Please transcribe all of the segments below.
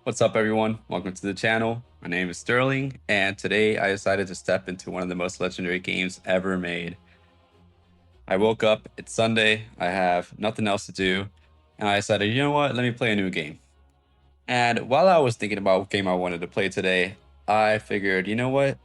What's up, everyone? Welcome to the channel. My name is Sterling, and today I decided to step into one of the most legendary games ever made. I woke up, it's Sunday, I have nothing else to do, and I decided, you know what, let me play a new game. And while I was thinking about what game I wanted to play today, I figured, you know what,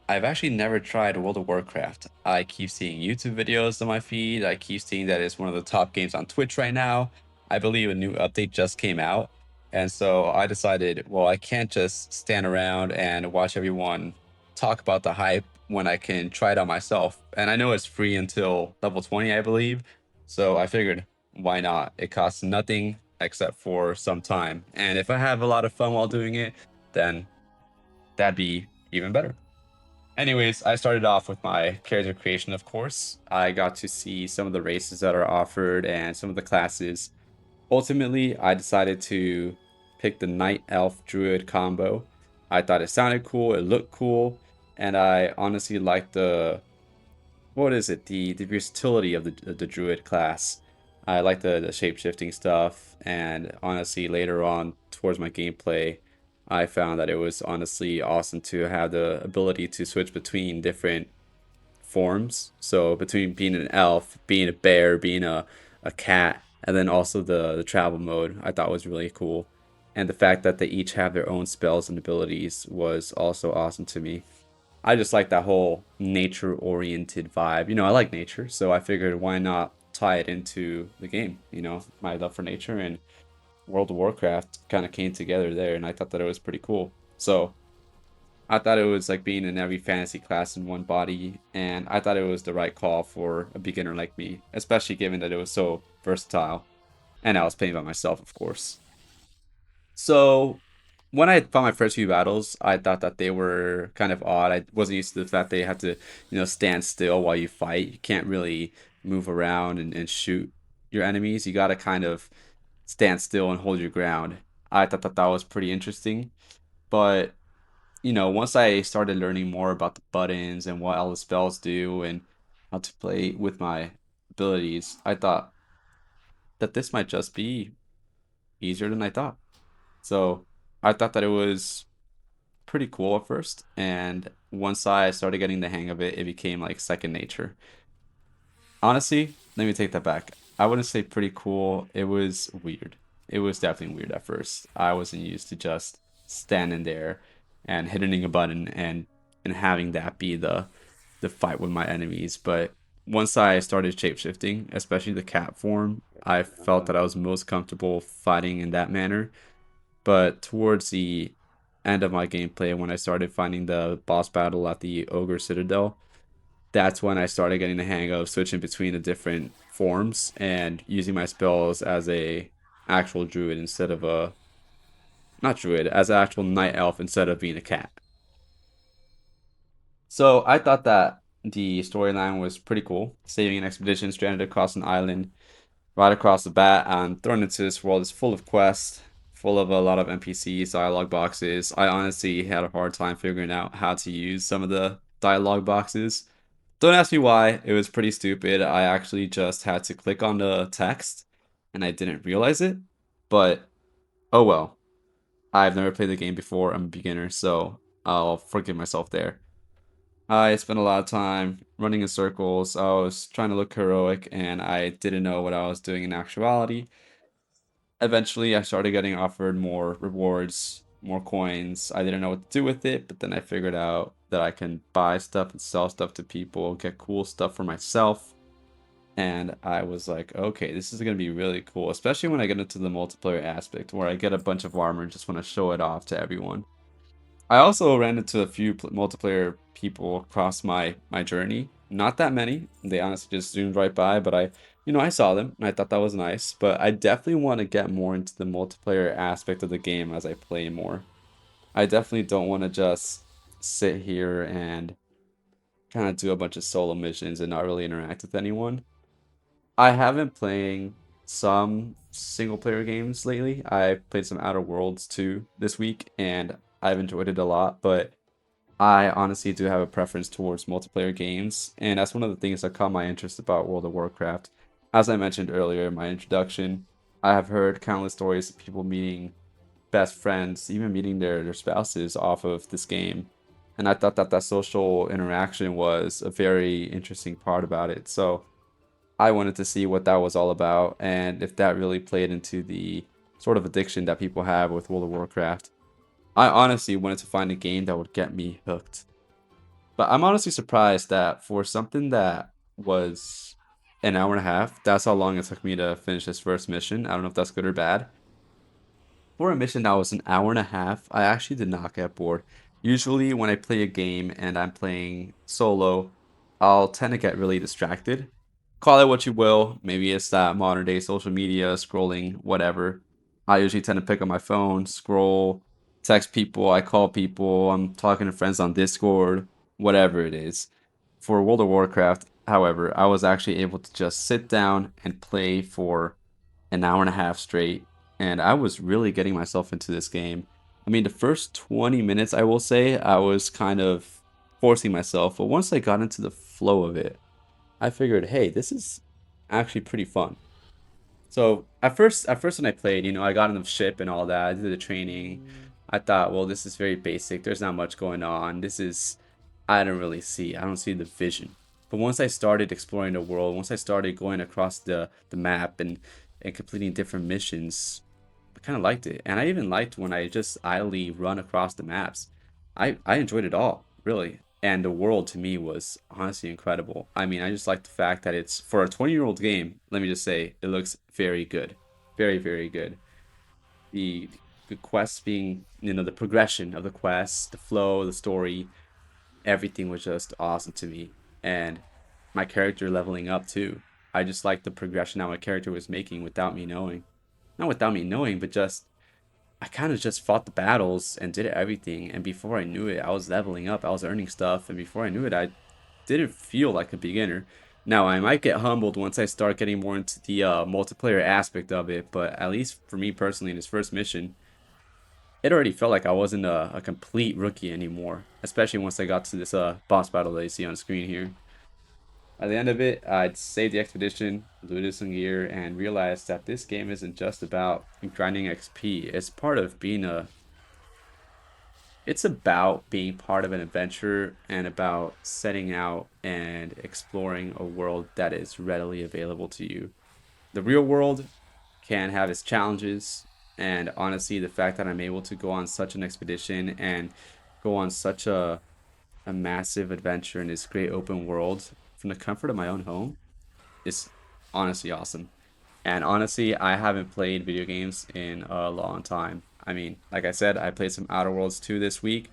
I've actually never tried World of Warcraft. I keep seeing YouTube videos on my feed, I keep seeing that it's one of the top games on Twitch right now. I believe a new update just came out. And so I decided, well, I can't just stand around and watch everyone talk about the hype when I can try it out myself. And I know it's free until level 20, I believe. So I figured, why not? It costs nothing except for some time. And if I have a lot of fun while doing it, then that'd be even better. Anyways, I started off with my character creation, of course. I got to see some of the races that are offered and some of the classes. Ultimately, I decided to pick the Night Elf Druid combo. I thought it sounded cool, it looked cool, and I honestly liked what is it? The versatility of the Druid class. I like the shape shifting stuff, and honestly, later on towards my gameplay, I found that it was honestly awesome to have the ability to switch between different forms. So between being an elf, being a bear, being a cat, and then also the travel mode, I thought was really cool. And the fact that they each have their own spells and abilities was also awesome to me. I just like that whole nature oriented vibe. I like nature, so I figured why not tie it into the game, my love for nature and World of Warcraft kind of came together there, and I thought that it was pretty cool. So I thought it was like being in every fantasy class in one body, and I thought it was the right call for a beginner like me, especially given that it was so versatile, and I was playing by myself, of course. So when I found my first few battles, I thought that they were kind of odd. I wasn't used to the fact that you have to, stand still while you fight. You can't really move around and shoot your enemies. You got to kind of stand still and hold your ground. I thought that that was pretty interesting. But, once I started learning more about the buttons and what all the spells do and how to play with my abilities, I thought that this might just be easier than I thought. So I thought that it was pretty cool at first, and once I started getting the hang of it, it became like second nature. Honestly, let me take that back. I wouldn't say pretty cool. It was weird. It was definitely weird at first. I wasn't used to just standing there and hitting a button and having that be the fight with my enemies. But once I started shapeshifting, especially the cat form, I felt that I was most comfortable fighting in that manner. But towards the end of my gameplay, when I started finding the boss battle at the Ogre Citadel, that's when I started getting the hang of switching between the different forms and using my spells as a actual druid instead of a not druid, as an actual night elf instead of being a cat. So I thought that the storyline was pretty cool. Saving an expedition stranded across an island right across the bat and thrown into this world is full of quests, full of a lot of NPCs, dialogue boxes. I honestly had a hard time figuring out how to use some of the dialogue boxes. Don't ask me why, it was pretty stupid. I actually just had to click on the text and I didn't realize it. But oh well. I've never played the game before. I'm a beginner, so I'll forgive myself there. I spent a lot of time running in circles. I was trying to look heroic and I didn't know what I was doing in actuality. Eventually I started getting offered more rewards, more coins. I didn't know what to do with it, but then I figured out that I can buy stuff and sell stuff to people, get cool stuff for myself. And I was like, okay, this is going to be really cool, especially when I get into the multiplayer aspect where I get a bunch of armor and just want to show it off to everyone. I also ran into a few multiplayer people across my journey. Not that many. They honestly just zoomed right by, but I saw them and I thought that was nice. But I definitely want to get more into the multiplayer aspect of the game as I play more. I definitely don't want to just sit here and kind of do a bunch of solo missions and not really interact with anyone. I have been playing some single player games lately. I played some Outer Worlds 2 this week and I've enjoyed it a lot, but I honestly do have a preference towards multiplayer games, and that's one of the things that caught my interest about World of Warcraft. As I mentioned earlier in my introduction, I have heard countless stories of people meeting best friends, even meeting their spouses off of this game. And I thought that that social interaction was a very interesting part about it. So I wanted to see what that was all about and if that really played into the sort of addiction that people have with World of Warcraft. I honestly wanted to find a game that would get me hooked. But I'm honestly surprised that for something that was an hour and a half, that's how long it took me to finish this first mission. I don't know if that's good or bad. For a mission that was an hour and a half, I actually did not get bored. Usually, when I play a game and I'm playing solo, I'll tend to get really distracted. Call it what you will. Maybe it's that modern day social media, scrolling, whatever. I usually tend to pick up my phone, scroll, text people, I call people, I'm talking to friends on Discord, whatever it is. For World of Warcraft, however, I was actually able to just sit down and play for an hour and a half straight, and I was really getting myself into this game. I mean, the first 20 minutes, I will say, I was kind of forcing myself, but once I got into the flow of it, I figured, hey, this is actually pretty fun. So at first when I played, I got on the ship and all that, I did the training. I thought, well, this is very basic. There's not much going on. I don't see the vision. But once I started exploring the world, once I started going across the map and completing different missions, I kind of liked it. And I even liked when I just idly run across the maps. I enjoyed it all, really. And the world to me was honestly incredible. I mean, I just like the fact that it's for a 20-year-old game, let me just say, it looks very good. Very, very good. The the quests being, the progression of the quests, the flow, the story, everything was just awesome to me. And my character leveling up too. I just liked the progression that my character was making without me knowing. Not without me knowing, but just I kind of just fought the battles and did everything. And before I knew it, I was leveling up. I was earning stuff. And before I knew it, I didn't feel like a beginner. Now, I might get humbled once I start getting more into the multiplayer aspect of it. But at least for me personally, in this first mission, it already felt like I wasn't a complete rookie anymore. Especially once I got to this boss battle that you see on screen here. At the end of it, I'd saved the expedition, looted some gear, and realized that this game isn't just about grinding XP. It's about being part of an adventure and about setting out and exploring a world that is readily available to you. The real world can have its challenges, and honestly, the fact that I'm able to go on such an expedition and go on such a massive adventure in this great open world from the comfort of my own home is honestly awesome. And honestly, I haven't played video games in a long time. I mean, like I said, I played some Outer Worlds 2 this week,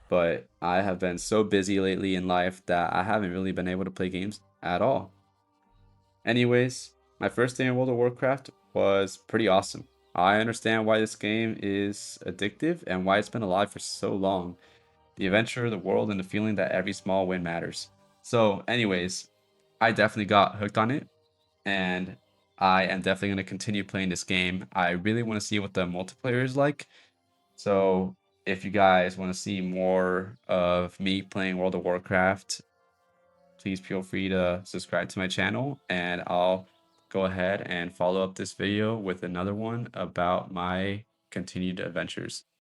but I have been so busy lately in life that I haven't really been able to play games at all. Anyways, my first day in World of Warcraft was pretty awesome. I understand why this game is addictive and why it's been alive for so long. The adventure, the world, and the feeling that every small win matters. So, anyways, I definitely got hooked on it, and I am definitely going to continue playing this game. I really want to see what the multiplayer is like. So, if you guys want to see more of me playing World of Warcraft, please feel free to subscribe to my channel, and I'll go ahead and follow up this video with another one about my continued adventures.